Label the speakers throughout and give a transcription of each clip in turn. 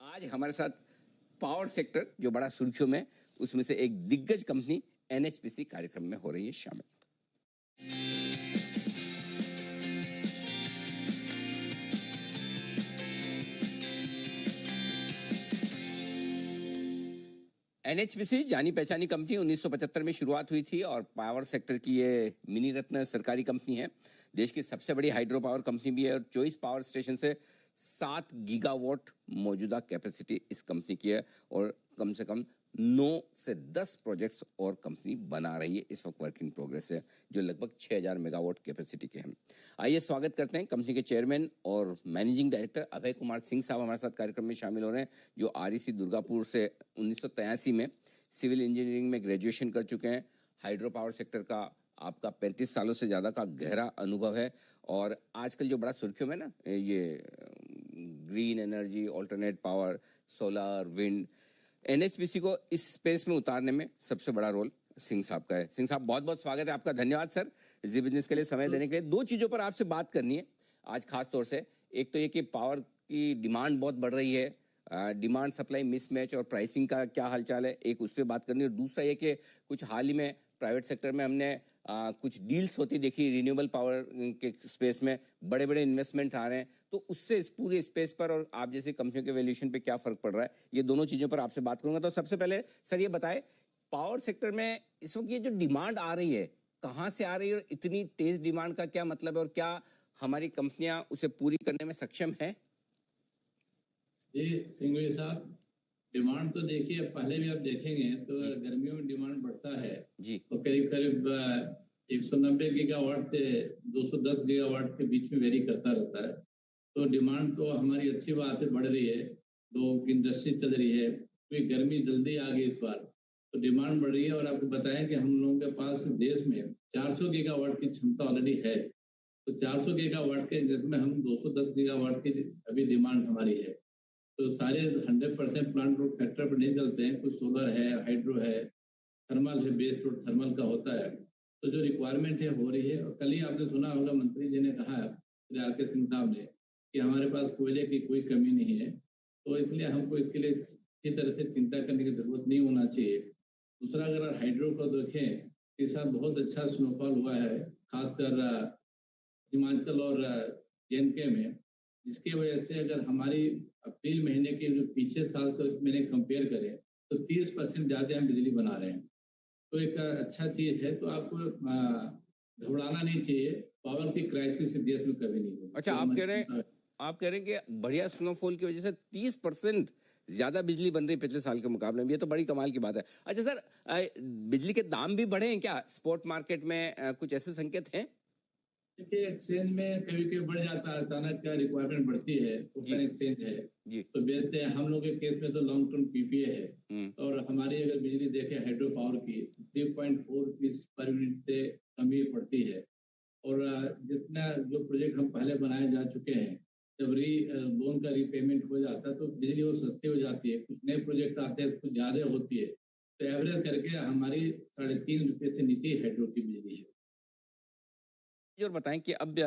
Speaker 1: आज हमारे साथ पावर सेक्टर जो बड़ा सुर्खियों में, उसमें से एक दिग्गज कंपनी एनएचपीसी कार्यक्रम में हो रही है शामिल। एनएचपीसी जानी पहचानी कंपनी 1975 में शुरुआत हुई थी और पावर सेक्टर की ये मिनी रत्न सरकारी कंपनी है। देश की सबसे बड़ी हाइड्रो पावर कंपनी भी है और 24 पावर स्टेशन से 7 गीगावाट मौजूदा कैपेसिटी इस कंपनी की है और कम से कम 9 से 10 प्रोजेक्ट्स और कंपनी बना रही है। इस वक्त वर्किंग प्रोग्रेस है जो लगभग 6000 मेगावाट कैपेसिटी के हैं। आइए स्वागत करते हैं कंपनी के चेयरमैन और मैनेजिंग डायरेक्टर अभय कुमार सिंह साहब हमारे साथ कार्यक्रम में शामिल हो रहे हैं, जो आरईसी दुर्गापुर से 1983 में सिविल इंजीनियरिंग में ग्रेजुएशन कर चुके हैं। हाइड्रो पावर सेक्टर का आपका 35 सालों से ज़्यादा का गहरा अनुभव है और आजकल जो बड़ा सुर्खियों में ना ये green energy, alternate power, solar, wind, NHPC को इस स्पेस में उतारने में सबसे बड़ा रोल सिंह साहब का है। सिंह साहब बहुत बहुत स्वागत है आपका। धन्यवाद सर जी बिजनेस के लिए समय देने के लिए। दो चीज़ों पर आपसे बात करनी है आज खास तौर से। एक तो ये कि पावर की डिमांड बहुत बढ़ रही है, डिमांड सप्लाई मिसमैच और प्राइसिंग का क्या हालचाल है, एक उस पर बात करनी है। और दूसरा ये कि कुछ हाल ही में प्राइवेट सेक्टर में हमने कुछ डील्स होती देखी रिन्यूएबल पावर के स्पेस में, बड़े बड़े इन्वेस्टमेंट आ रहे हैं, तो उससे इस पूरे स्पेस पर और आप जैसे कंपनियों के वैल्यूएशन पे क्या फर्क पड़ रहा है, ये दोनों चीज़ों पर आपसे बात करूंगा। तो सबसे पहले सर ये बताएं, पावर सेक्टर में इस वक्त ये जो डिमांड आ रही है कहाँ से आ रही है और इतनी तेज डिमांड का क्या मतलब है और क्या हमारी कंपनियां उसे पूरी करने में सक्षम है?
Speaker 2: जी सिंघवी साहब, डिमांड तो देखिए पहले भी आप देखेंगे तो गर्मियों में डिमांड बढ़ता है
Speaker 1: जी,
Speaker 2: और करीब करीब 190 गीगावाट से 210 गीगावाट के बीच में वेरी करता रहता है। तो डिमांड तो हमारी अच्छी बात है, बढ़ रही है, लोगों की इंडस्ट्री चल रही है, क्योंकि गर्मी जल्दी आ गई इस बार, तो डिमांड बढ़ रही है। और आपको बताएं कि हम लोगों के पास देश में 400 गीगावाट की क्षमता ऑलरेडी है, तो 400 गीगावाट के जिसमें हम 210 गीगावाट की अभी डिमांड हमारी है। तो सारे 100% प्लांट लोड फैक्टर पर नहीं चलते हैं, कुछ सोलर है, हाइड्रो है, थर्मल है, बेस लोड थर्मल का होता है। तो जो रिक्वायरमेंट है हो रही है। और कल ही आपने सुना होगा मंत्री जी ने कहा, श्री आर के सिंह साहब ने, कि हमारे पास कोयले की कोई कमी नहीं है, तो इसलिए हमको इसके लिए किसी तरह से चिंता करने की जरूरत नहीं होना चाहिए। दूसरा, अगर हाइड्रो को देखें, इस साल बहुत अच्छा स्नोफॉल हुआ है, खासकर हिमाचल और जे में, जिसकी वजह से अगर हमारी अप्रैल महीने के जो पिछले साल से मैंने कंपेयर करें तो 30% ज्यादा हम बिजली बना रहे हैं, तो एक अच्छा चीज है। तो आपको घबराना नहीं चाहिए, पावर की क्राइसिस देश में कभी नहीं होगी।
Speaker 1: अच्छा,
Speaker 2: तो
Speaker 1: आप कह रहे हैं कि बढ़िया स्नोफॉल की वजह से 30% ज्यादा बिजली बन रही पिछले साल के मुकाबले में, ये तो बड़ी कमाल की बात है। अच्छा सर, बिजली के दाम भी बढ़े हैं क्या स्पॉट मार्केट में? कुछ ऐसे संकेत हैं?
Speaker 2: देखिए, एक्सचेंज में कभी कभी बढ़ जाता है, अचानक क्या रिक्वायरमेंट बढ़ती है, ओपन एक्सचेंज है
Speaker 1: जी,
Speaker 2: तो बेचते हैं। हम लोग के केस में तो लॉन्ग टर्म पीपीए है और हमारी अगर बिजली देखें हाइड्रो पावर की 3.4 रुपीज पर यूनिट से कम ही पड़ती है। और जितना जो प्रोजेक्ट हम पहले बनाए जा चुके हैं, जब लोन का रीपेमेंट हो जाता है तो बिजली वो सस्ती हो जाती है। कुछ नए प्रोजेक्ट आते हैं, कुछ ज्यादा होती है, तो एवरेज करके हमारी 3.5 रुपये से नीचे हाइड्रो की बिजली है।
Speaker 1: और बताएं कि अब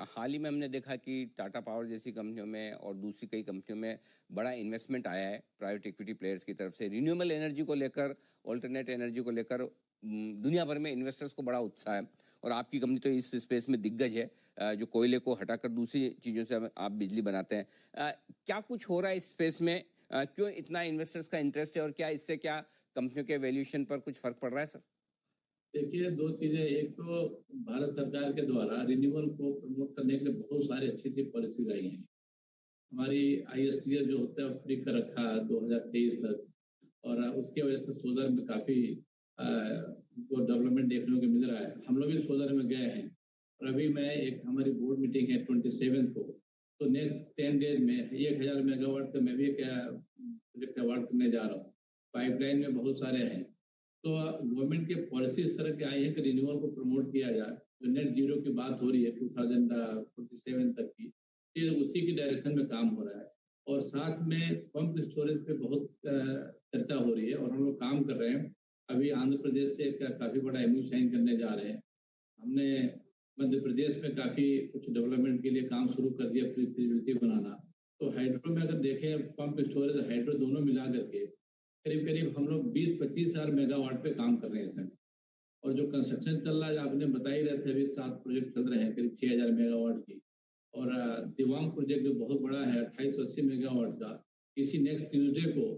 Speaker 1: हाल ही में हमने देखा कि टाटा पावर जैसी कंपनियों में और दूसरी कई कंपनियों में बड़ा इन्वेस्टमेंट आया है प्राइवेट इक्विटी प्लेयर्स की तरफ से, रिन्यूएबल एनर्जी को लेकर, ऑल्टरनेट एनर्जी को लेकर दुनिया भर में इन्वेस्टर्स को बड़ा उत्साह है और आपकी कंपनी तो इस स्पेस में दिग्गज है, जो कोयले को हटाकर दूसरी चीज़ों से आप बिजली बनाते हैं। क्या कुछ हो रहा है इस स्पेस में? क्यों इतना इन्वेस्टर्स का इंटरेस्ट है और क्या इससे क्या कंपनियों के वैल्यूएशन पर कुछ फर्क पड़ रहा है सर?
Speaker 2: देखिए, दो चीजें, एक तो भारत सरकार के द्वारा रिन्यूएबल को प्रमोट करने के लिए बहुत सारी अच्छी अच्छी पॉलिसीज आई हैं। हमारी आईएसटीएस जो होता है फ्री कर रखा 2023 तक, और उसकी वजह से सोलर में काफी हमको डेवलपमेंट देखने को मिल रहा है। हम लोग भी सोलर में गए हैं और अभी मैं एक हमारी बोर्ड मीटिंग है 27 को, तो नेक्स्ट 10 डेज में 1000 मेगावाट का मैं भी क्या प्रोजेक्ट अवार्ड करने जा रहा हूँ। पाइपलाइन में बहुत सारे हैं। तो गवर्नमेंट के पॉलिसी इस तरह की आई है कि रिन्यूअल को प्रमोट किया जाए। जो नेट जीरो की बात हो रही है 2047 तक की, ये उसी की डायरेक्शन में काम हो रहा है। और साथ में पंप स्टोरेज पे बहुत चर्चा हो रही है और हम लोग काम कर रहे हैं। अभी आंध्र प्रदेश से काफी बड़ा एमयू साइन करने जा रहे हैं। हमने मध्य प्रदेश में काफी कुछ डेवलपमेंट के लिए काम शुरू कर दिया, फिजिबिलिटी बनाना। तो हाइड्रो में अगर देखें पंप स्टोरेज हाइड्रो दोनों मिला करके करीब करीब हम लोग 20-25 हज़ार मेगावाट पे काम कर रहे हैं सर। और जो कंस्ट्रक्शन चल रहा है आपने बता ही रहे थे, अभी 7 प्रोजेक्ट चल रहे हैं करीब 6,000 मेगावाट की। और दिवांग प्रोजेक्ट जो बहुत बड़ा है 2880 मेगावाट का, इसी नेक्स्ट ट्यूजडे को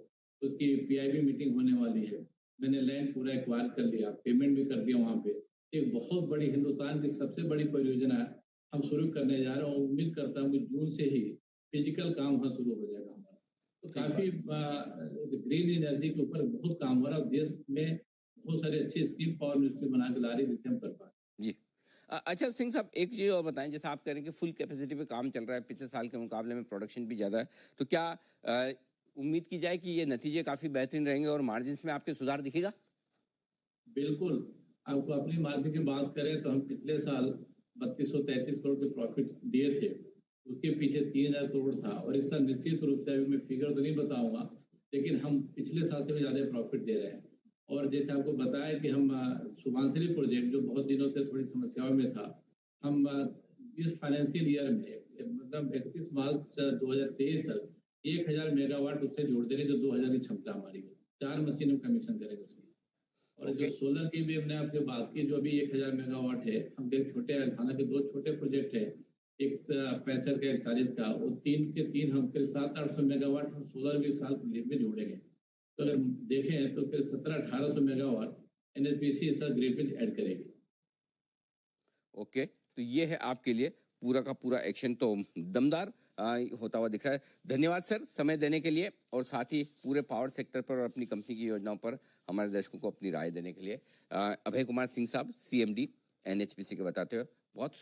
Speaker 2: उसकी पीआईबी मीटिंग होने वाली है। मैंने लैंड पूरा एक्वायर कर लिया, पेमेंट भी कर दिया वहाँ पे। एक बहुत बड़ी हिंदुस्तान की सबसे बड़ी परियोजना हम शुरू करने जा रहे हैं और उम्मीद करता हूँ कि जून से ही फिजिकल काम वहाँ शुरू हो जाएगा हमारा। तो काफी ग्रीन एनर्जी के ऊपर बहुत काम हो रहा है। देश में बहुत सारी अच्छी स्कीम पावर मिनिस्ट्री बना के ला रही है जिसे हम कर पा रहे हैं।
Speaker 1: जी। अच्छा सिंह साहब, एक चीज और बताएं, जैसे आप कह रहे हैं कि फुल कैपेसिटी पे काम चल रहा है, पिछले साल के मुकाबले में प्रोडक्शन भी ज्यादा है, तो क्या उम्मीद की जाए कि ये नतीजे काफी बेहतरीन रहेंगे और मार्जिन में आपके सुधार दिखेगा?
Speaker 2: बिल्कुल। आपको अपनी मार्जिन की बात करें तो हम पिछले साल 3233 करोड़ के प्रॉफिट दिए थे, उसके पीछे 3000 करोड़ था। और इस साल निश्चित रूप से, अभी मैं फिगर तो नहीं बताऊंगा, लेकिन हम पिछले साल से भी ज्यादा प्रॉफिट दे रहे हैं। और जैसे आपको बताया कि हम सुबांसिरी प्रोजेक्ट जो बहुत दिनों से थोड़ी समस्याओं में था, हम इस फाइनेंशियल ईयर में मतलब 31 मार्च 2023 तक 1000 मेगावाट उससे जोड़ देंगे, जो 2000 की क्षमता हमारी है। 4 मशीन हम कमीशन करेंगे उसकी। और जो सोलर की भी हमने आपसे बात की, जो अभी 1000 मेगावाट है, हम एक छोटे, हालांकि 2 छोटे प्रोजेक्ट है, एक 65 का, एक 40 का, वो 3 के 3 हम फिर 700-800 मेगावाट हम सोलर भी साल ग्रिड में जोड़ेंगे। तो अगर देखें तो फिर 1700-1800 मेगावाट एनएचपीसी इस साल ग्रिड में ऐड करेगी।
Speaker 1: ओके, तो ये है आपके लिए पूरा का पूरा एक्शन, तो दमदार होता हुआ दिख रहा है। धन्यवाद सर समय देने के लिए, और साथ ही पूरे पावर सेक्टर पर और अपनी कंपनी की योजनाओं पर हमारे दर्शकों को अपनी राय देने के लिए। अभय कुमार सिंह साहब, सीएमडी एनएचपीसी के बताते हुए बहुत